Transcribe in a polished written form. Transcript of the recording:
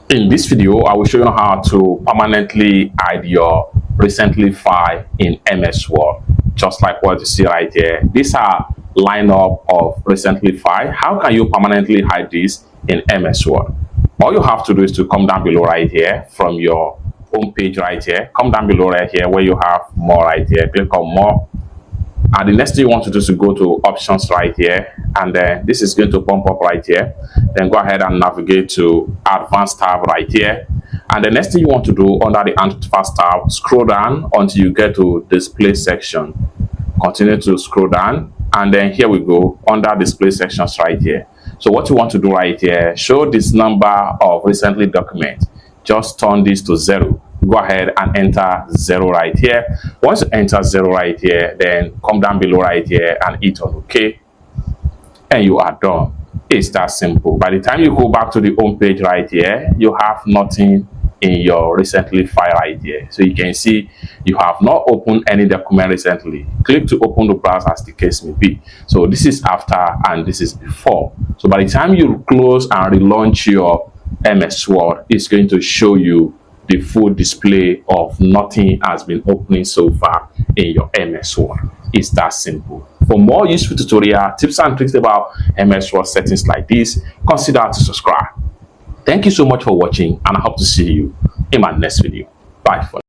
In this video, I will show you how to permanently hide your recently file in MS Word, just like what you see right here. These are lineup of recently file. How can you permanently hide this in MS Word? All you have to do is to come down below right here from your home page right here. Come down below right here where you have more right here. Click on more. And the next thing you want to do is to go to options right here, and then this is going to pump up right here. Then go ahead and navigate to advanced tab right here, and the next thing you want to do under the advanced tab, scroll down until you get to display section. Continue to scroll down, and then here we go under display sections right here. So what you want to do right here, show this number of recently document. Just turn this to 0. Go ahead and enter 0 right here. Once you enter 0 right here, then come down below right here and hit on OK, and you are done. It's that simple. By the time you go back to the home page right here, you have nothing in your recently file right here. So you can see you have not opened any document recently. Click to open the browser as the case may be. So this is after and this is before. So by the time you close and relaunch your MS Word, it's going to show you the full display of nothing has been opening so far in your MS Word. It's that simple. For more useful tutorial tips and tricks about MS Word settings like this, consider to subscribe. Thank you so much for watching, and I hope to see you in my next video. Bye for now.